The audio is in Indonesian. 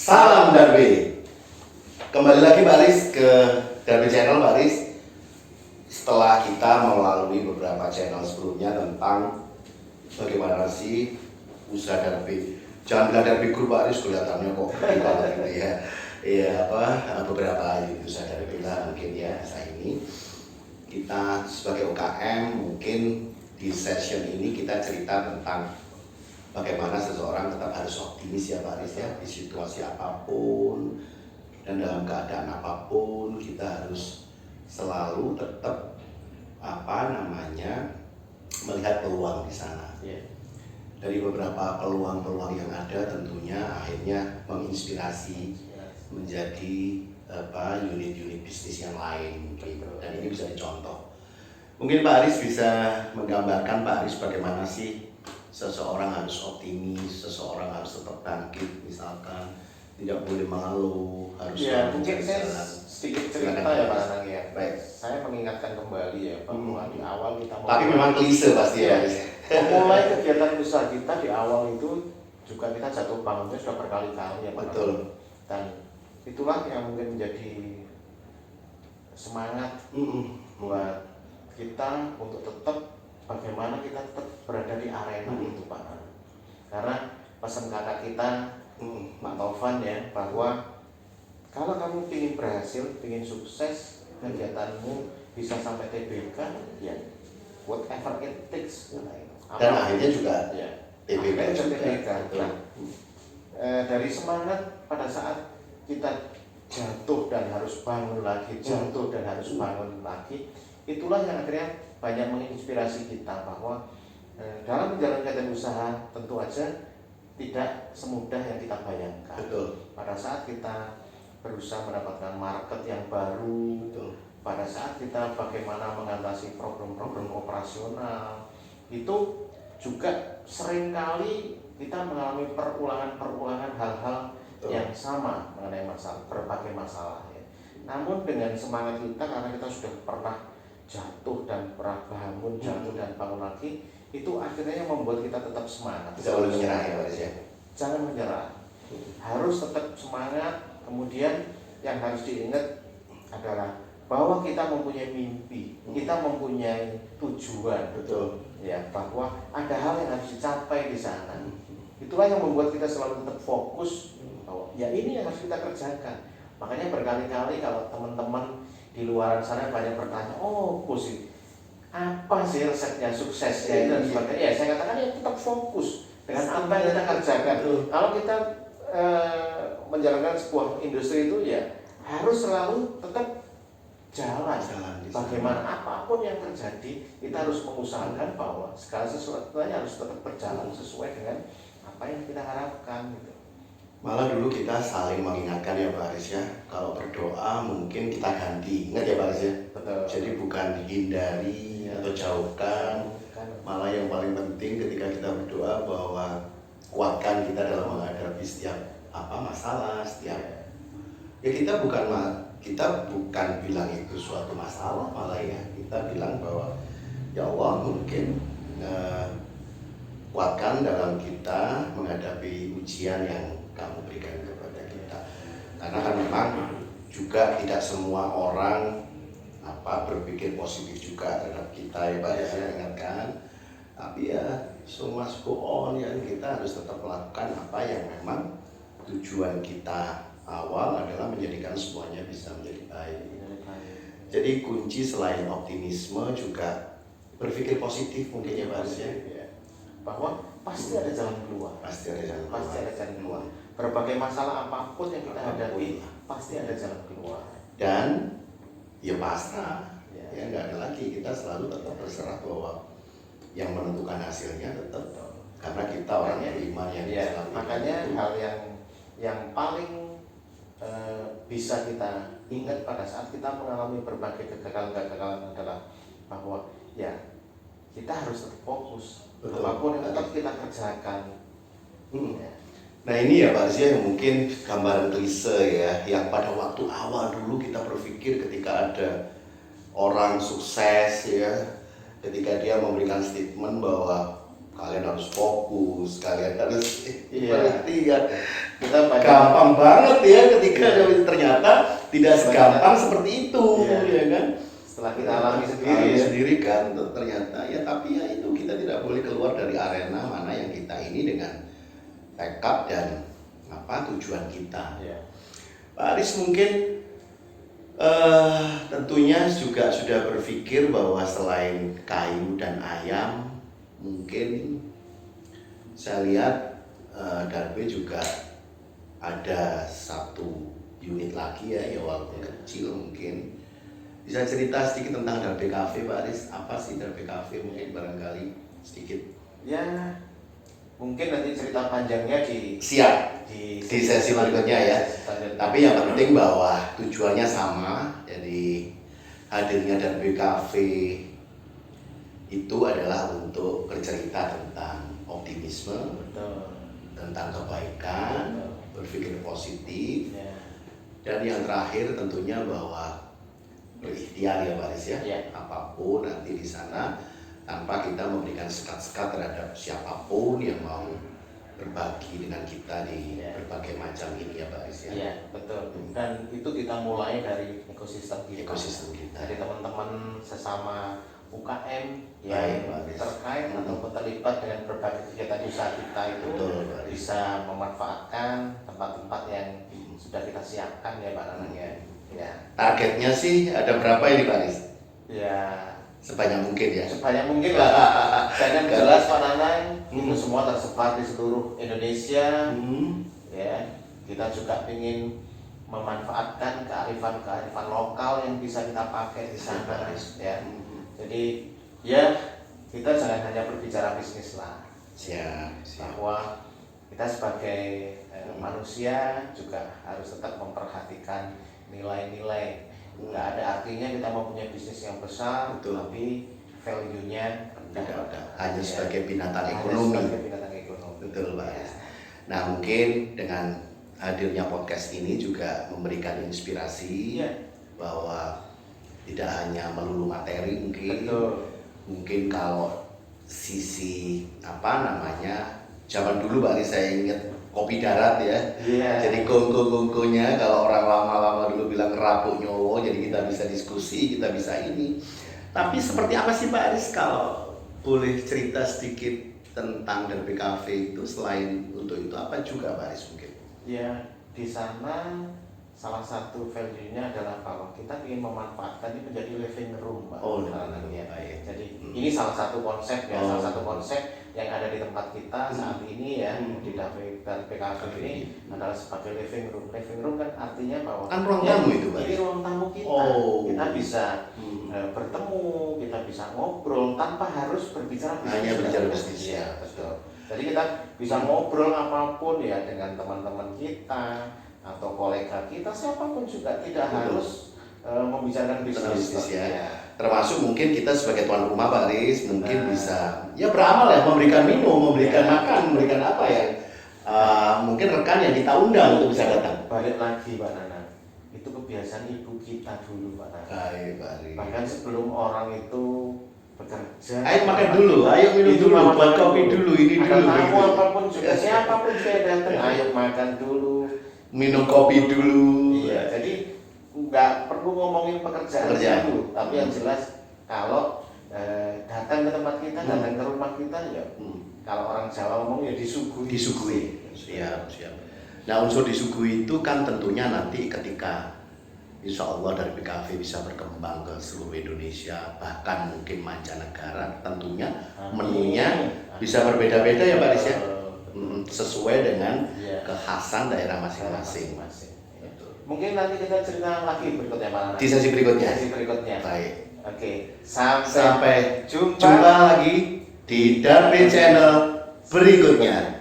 Salam Darbe. Kembali lagi Pak Aris ke Darbe Channel Pak Aris. Setelah kita melalui beberapa channel sebelumnya tentang bagaimana sih usaha Darbe. Jangan bilang Darbe Group Pak Aris, kelihatannya kok banget gitu ya. Iya beberapa usaha Darbe lah mungkin ya saat ini. Kita sebagai UKM mungkin di session ini kita cerita tentang bagaimana seseorang tetap harus optimis ya Pak Aris ya, di situasi apapun dan dalam keadaan apapun kita harus selalu tetap melihat peluang di sana. Dari beberapa peluang-peluang yang ada tentunya akhirnya menginspirasi menjadi unit-unit bisnis yang lain gitu. Dan ini bisa dicontoh. Mungkin Pak Aris bisa menggambarkan Pak Aris bagaimana sih seseorang harus optimis, seseorang harus tetap bangkit, misalkan tidak boleh mengeluh, harus mungkin saya sedikit cerita ya Pak Anang ya. Baik. Saya mengingatkan kembali ya bahwa di awal kita tapi memang klise pasti ya. Memulai kegiatan usaha kita di awal itu juga kita jatuh bangunnya sudah berkali-kali ya Pak. Betul. Dan itulah yang mungkin menjadi semangat buat kita untuk tetap bagaimana kita tetap berada di arena itu Pak. Karena pesan kakak kita Pak Taufan ya, bahwa kalau kamu ingin berhasil, ingin sukses, kegiatanmu bisa sampai TBK ya whatever it takes. Dan akhirnya juga TBK. Nah, dari semangat pada saat kita jatuh dan harus bangun lagi, jatuh dan harus bangun lagi, itulah yang akhirnya banyak menginspirasi kita bahwa dalam menjalankan usaha tentu aja tidak semudah yang kita bayangkan. Betul. Pada saat kita berusaha mendapatkan market yang baru, betul. Pada saat kita bagaimana mengatasi problem-problem operasional, itu juga seringkali kita mengalami perulangan hal-hal yang sama mengenai masalah, berbagai masalah ya. Namun dengan semangat kita, karena kita sudah pernah jatuh dan pernah bangun, jatuh dan bangun lagi, itu akhirnya membuat kita tetap semangat. Jangan menyerah ya Pak Aris ya. Jangan menyerah, harus tetap semangat. Kemudian yang harus diingat adalah bahwa kita mempunyai mimpi, kita mempunyai tujuan, betul ya, bahwa ada hal yang harus dicapai di sana. Itulah yang membuat kita selalu tetap fokus bahwa ya ini yang harus kita kerjakan. Makanya berkali-kali kalau teman-teman di luar sana banyak bertanya, oh Pusi, apa sih resepnya suksesnya dan sebagainya. Ya, saya katakan ya tetap fokus dengan apa yang kita kerjakan. Kalau kita menjalankan sebuah industri itu ya harus selalu tetap jalan. Bagaimana apapun yang terjadi, kita harus mengusahakan bahwa segala sesuatunya harus tetap berjalan sesuai dengan apa yang kita harapkan gitu. Malah dulu kita saling mengingatkan ya Pak Aris ya, kalau berdoa mungkin kita ganti, ingat ya Pak Aris ya. Betul. Jadi bukan hindari atau jauhkan, malah yang paling penting ketika kita berdoa bahwa kuatkan kita dalam menghadapi setiap masalah, setiap ya kita bukan bilang itu suatu masalah, malah ya kita bilang bahwa ya Allah mungkin kuatkan dalam kita menghadapi ujian yang kamu berikan kepada kita. Karena kan memang juga tidak semua orang berpikir positif juga terhadap kita ya Pak, saya ingatkan. Tapi ya so must go on ya, kita harus tetap melakukan apa yang memang tujuan kita awal adalah menjadikan semuanya bisa menjadi baik. Jadi kunci selain optimisme juga berpikir positif mungkin ya Pak ya. Bahwa pasti ada jalan keluar. Pasti ada jalan keluar. Berbagai masalah apapun yang kita hadapi pasti ada jalan keluar. Dan ya pasrah. Ya nggak ada lagi, kita selalu tetap berserah bahwa yang menentukan hasilnya tetap karena kita orang beriman yang selalu. Makanya hal yang paling bisa kita ingat pada saat kita mengalami berbagai kegagalan adalah bahwa ya kita harus tetap fokus. Apapun yang tetap kita kerjakan. Ya. Nah ini ya Pak Zia yang mungkin gambaran klise ya, yang pada waktu awal dulu kita berpikir ketika ada orang sukses ya, ketika dia memberikan statement bahwa kalian harus fokus, kalian harus Iya. perhatian. Kita banyak Gampang banget ya ketika ternyata tidak segampang seperti itu, Iya. ya kan? setelah kita alami sendiri Alami ya. sendiri kan ternyata ya, tapi ya itu kita tidak boleh keluar dari arena mana yang kita ini dengan tekad dan tujuan kita. Iya. Pak Aris mungkin tentunya juga sudah berpikir bahwa selain kayu dan ayam, mungkin saya lihat Darbe juga ada satu unit lagi ya, walaupun kecil mungkin. Bisa cerita sedikit tentang Darbe Cafe, Pak Aris? Apa sih Darbe Cafe mungkin barangkali sedikit? Ya, mungkin nanti cerita panjangnya Siap. di Di sesi berikutnya ya. selanjutnya. Tapi yang penting bahwa tujuannya sama. Jadi hadirnya Darbe Cafe itu adalah untuk bercerita tentang optimisme, Betul. tentang kebaikan, berpikir positif, Ya. dan yang terakhir tentunya bahwa berikhtiar ya Pak Aris ya. Ya. Apapun nanti di sana tanpa kita memberikan sekat-sekat terhadap siapapun yang mau berbagi dengan kita di Ya. berbagai macam ini ya Pak Aris ya. Iya, betul. Dan itu kita mulai dari ekosistem kita. Ekosistem kita. Dari teman-teman sesama UKM Baik, yang Pak Aris. terkait ataupun terlibat dengan berbagai kegiatan usaha kita itu Betul, Pak Aris. bisa memanfaatkan tempat-tempat yang sudah kita siapkan ya Pak Nanang ya. Ya. Targetnya sih ada berapa ini Pak Aris? Ya, Sebanyak mungkin ya. sebanyak mungkin lah. Jangan jelas Pak Nanang, itu Hmm. semua tersebar di seluruh Indonesia. Hmm. Ya, kita juga ingin memanfaatkan kearifan lokal yang bisa kita pakai di sana ya. Jadi ya kita jangan hanya berbicara bisnis lah, Siap. bahwa kita sebagai manusia juga harus tetap memperhatikan nilai-nilai. Nggak ada artinya kita mempunyai bisnis yang besar, Betul. tapi value-nya Tidak ada. Hanya Ya. sebagai binatang Hanya ekonomi. sebagai binatang ekonomi. Betul Pak Ya. Aris. Nah mungkin dengan hadirnya podcast ini juga memberikan inspirasi Iya. bahwa tidak hanya melulu materi mungkin. Betul. Mungkin kalau sisi zaman dulu Pak Aris saya ingat kopi darat ya. Iya. Jadi kongko-kongkonya kalau orang lama-lama dulu bilang kerapuk nyowo, jadi kita bisa diskusi, kita bisa ini. Tapi seperti apa sih Pak Aris kalau boleh cerita sedikit tentang Darbe Cafe itu, selain untuk itu apa juga Pak Aris mungkin? Ya, di sana salah satu value-nya adalah bahwa kita ingin memanfaatkan ini menjadi living room, Mbak. Oh, Karena ya. baik. Jadi ini salah satu konsep ya, Oh. salah satu konsep yang ada di tempat kita saat ini ya, di Darbe Cafe ini adalah sebagai living room. Living room kan artinya bahwa Kan ruang ya, tamu itu, Pak. ini ruang tamu kita. Oh. Kita bisa bertemu, kita bisa ngobrol tanpa harus berbicara bisnis. Hanya berbicara bisnis, Ya, ya. betul. Jadi kita bisa ngobrol apapun ya dengan teman-teman kita atau kolega kita, siapapun juga tidak Betul. harus membicarakan Tentang bisnis. bisnis ya. Ya. Termasuk mungkin kita sebagai tuan rumah Pak Aris mungkin Nah. bisa ya beramal ya, memberikan minum, memberikan Ya. makan, memberikan apa ya. Mungkin rekan yang kita undang untuk bisa datang. Balik lagi Pak Nana, itu kebiasaan ibu kita dulu Pak Nana. Baik Pak Aris. Bahkan sebelum orang itu bekerja. Ayo makan dulu, ayo minum Itu dulu, makan buat kopi dulu, ini Ada dulu. tamu gitu. apapun juga, siapapun juga yang datang, ayo makan dulu. Minum kopi dulu. Iya, jadi nggak perlu ngomongin pekerjaan Pekerjaan. dulu, tapi yang jelas kalau datang ke tempat kita, datang ke rumah kita ya, kalau orang Jawa ngomong ya disuguhi. Disuguhi. Siap, siap. Nah unsur disuguhi itu kan tentunya nanti ketika Insya Allah Darbe Cafe bisa berkembang ke seluruh Indonesia, bahkan mungkin mancanegara, tentunya Amin. menunya bisa berbeda-beda ya Pak Aris ya, Betul. sesuai dengan Iya. kekhasan daerah masing-masing. Masing-masing. Ya. Mungkin nanti kita cerita lagi berikutnya Pak Nana. Di sesi berikutnya. Sesi berikutnya. Baik. Oke, Sampai jumpa. jumpa lagi di Darbe Channel berikutnya.